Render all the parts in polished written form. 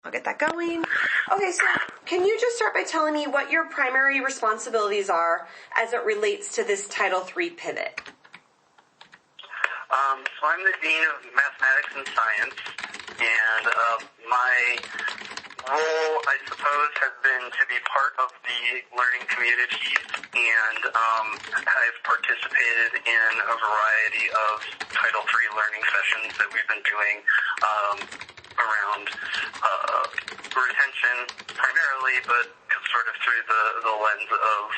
I'll get that going. Okay, so can you just start by telling me what your primary responsibilities are as it relates to this Title III pivot? So I'm the Dean of Mathematics and Science, and my role, I suppose, has been to be part of the learning communities, and I've participated in a variety of Title III learning sessions that we've been doing around retention primarily, but sort of through the lens of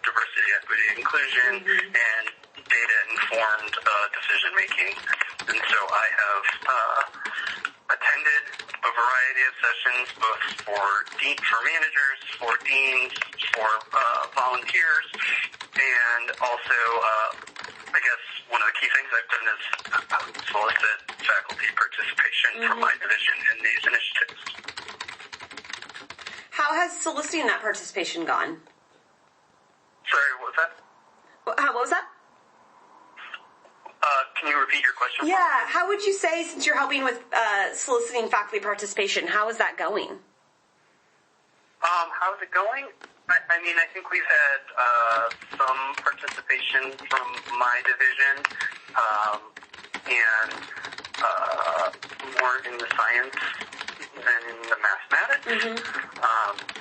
diversity, equity, inclusion, and data-informed decision-making. And so I have attended a variety of sessions, both for managers, for deans, for volunteers, and also, I guess one of the key things I've done is solicit faculty participation from my division in these initiatives. How has soliciting that participation gone? Sorry, what was that? What was that? Can you repeat your question? Yeah, how would you say, since you're helping with soliciting faculty participation, how is that going? How's it going? I mean, I think we've had some participation from my division, and more in the science than in the mathematics.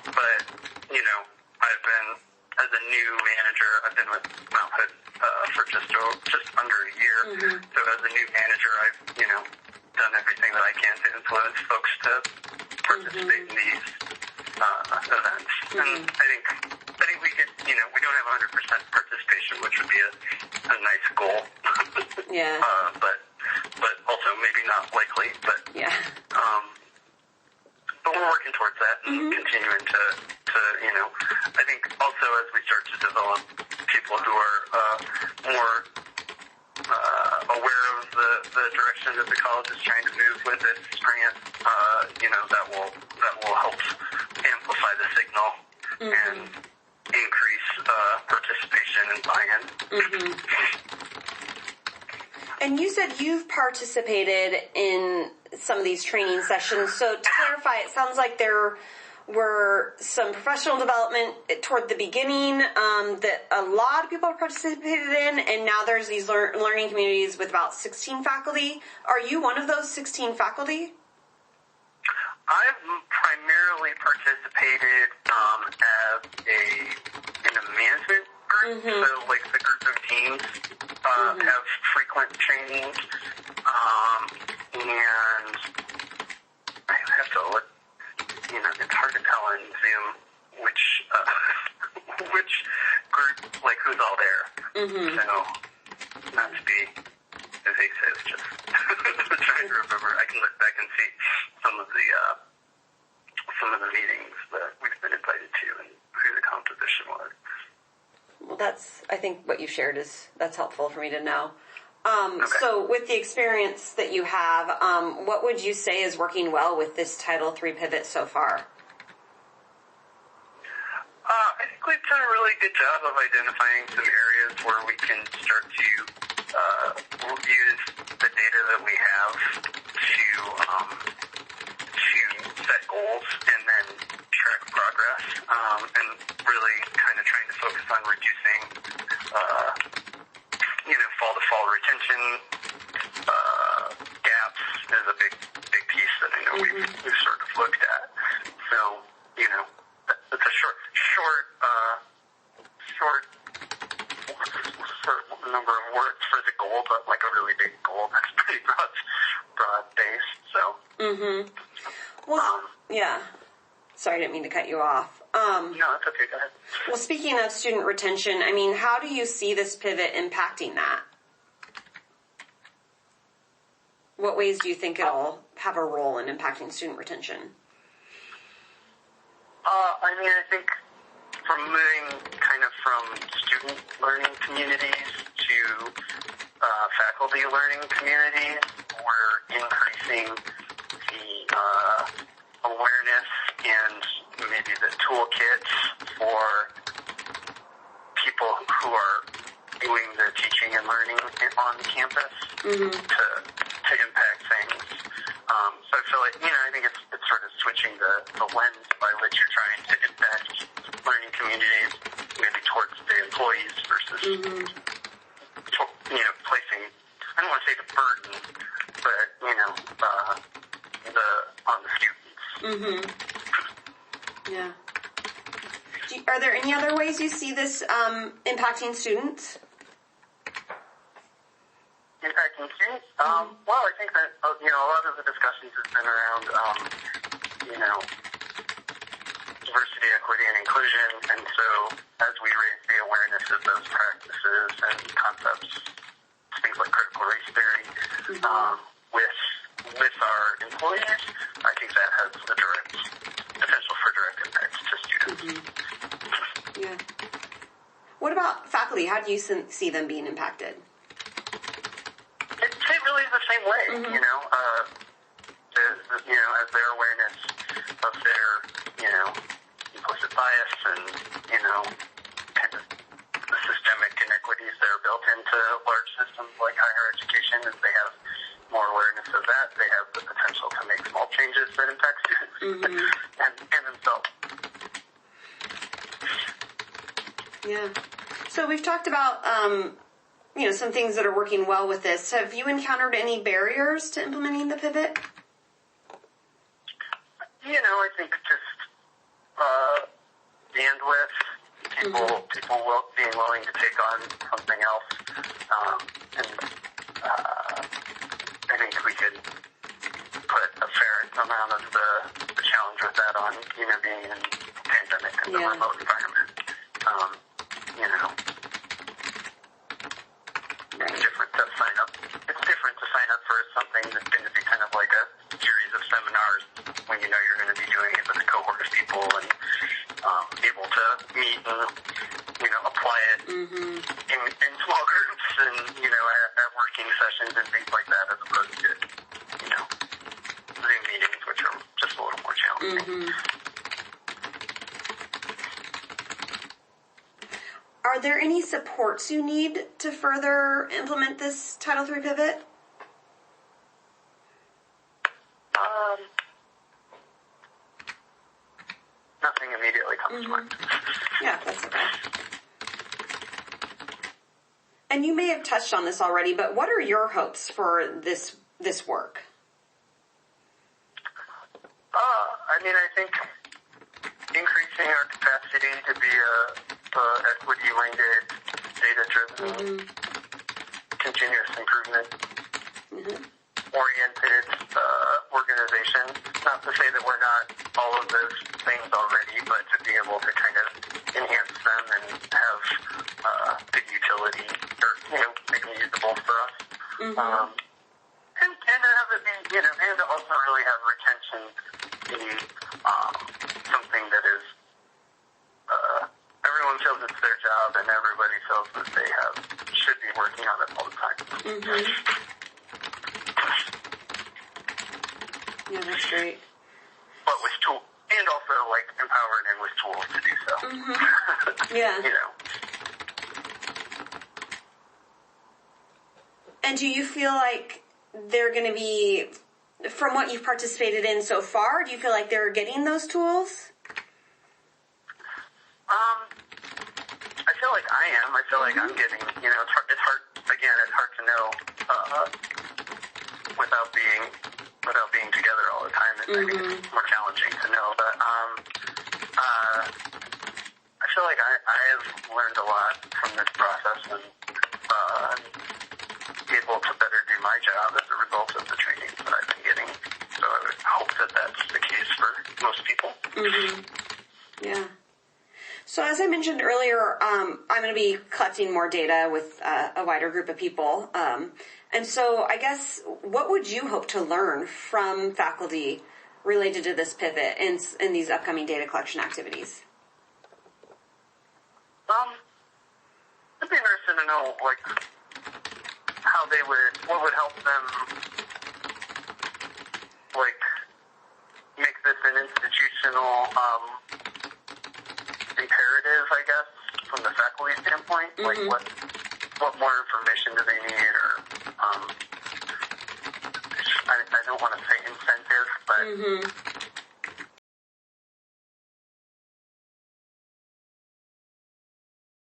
But, you know, I've been, as a new manager, I've been with Mount Hood for just under a year. So as a new manager, I've, you know, done everything that I can to influence folks to participate in these events. And I think we could, you know, we don't have 100% participation, which would be a nice goal. Yeah. But also maybe not likely. But yeah. But we're working towards that and continuing to, you know, I think also as we start to develop people who are more aware of the direction that the college is trying to move with this grant, you know, that will help amplify the signal and increase participation and buy-in. And you said you've participated in some of these training sessions. So to clarify, it sounds like there were some professional development toward the beginning that a lot of people participated in, and now there's these learning communities with about 16 faculty. Are you one of those 16 faculty? I've primarily participated in a management group, so like the group of teams have frequent trainings, and I have to look. You know, it's hard to tell on Zoom which group, like who's all there. So, not to be evasive, just trying to remember. I can look back and see some of the meetings that we've been invited to and who the composition was. Well, I think what you've shared that's helpful for me to know. So with the experience that you have, what would you say is working well with this Title III pivot so far? I think we've done a really good job of identifying some areas where we can start to use the data that we have to set goals and then track progress, and really kind of trying to focus on reducing fall-to-fall retention gaps is a big piece that I know we've sort of looked at. So, you know, it's a short number of words for the goal, but like a really big goal that's pretty broad-based. So. Well, yeah. Sorry, I didn't mean to cut you off. No, that's okay. Go ahead. Well, speaking of student retention, I mean, how do you see this pivot impacting that? What ways do you think it'll have a role in impacting student retention? I mean, I think from moving kind of from student learning communities to faculty learning communities, we're increasing the awareness and maybe the toolkits for people who are doing the teaching and learning on campus to impact things. So I feel like, you know, I think it's sort of switching the lens by which you're trying to impact learning communities, maybe towards the employees versus, placing, I don't want to say the burden, but, on the students. Yeah. Are there any other ways you see this impacting students? Impacting students? Well, I think that, a lot of the discussions have been around, diversity, equity, and inclusion. And so as we raise the awareness of those practices and concepts, things like critical race theory, with our employees, I think that has a direct potential for direct impacts to students. Yeah. What about faculty? How do you see them being impacted? It's really the same way, as their awareness of their, implicit bias and, kind of the systemic inequities that are built into large systems like higher education, as they have more awareness of that, they have the potential to make small changes that impact students and themselves. Yeah. So we've talked about, some things that are working well with this. Have you encountered any barriers to implementing the pivot? I think just bandwidth, people being willing to take on something else, and I think we could put a fair amount of the challenge with that on, being in a pandemic and a remote environment. It's different to sign up. It's different to sign up for something that's going to be kind of like a series of seminars when you're going to be doing it with a cohort of people and able to meet and apply it in small groups and at working sessions and things like that, as opposed to Zoom meetings, which are just a little more challenging. Are there any supports you need to further implement this Title III pivot? Nothing immediately comes to mind. Yeah, that's okay. And you may have touched on this already, but what are your hopes for this work? I think increasing our capacity to be a equity-minded, data-driven, continuous improvement oriented organization. Not to say that we're not all of those things already, but to be able to kind of enhance them and have good utility or make them usable for us. And to have it be, and to also really have retention be something that is everyone feels it's their job and everybody feels that they should be working on it all the time. Yeah, that's great. But with tools, and also empowered and with tools to do so. Yeah. And do you feel like they're going to be, from what you've participated in so far, do you feel like they're getting those tools? I feel like I am. I feel like I'm getting, it's hard to know without being together all the time. I think it's more challenging to know. But I feel like I have learned a lot from this process and able to better do my job as a result of the training that I've been getting. So I would hope that that's the case for most people. Yeah. So as I mentioned earlier, I'm going to be collecting more data with a wider group of people. And so I guess, what would you hope to learn from faculty related to this pivot in these upcoming data collection activities? I'd be interested to know, what would help them, make this an institutional, imperative, I guess, from the faculty standpoint. What more information do they need, or, I don't want to say incentive, but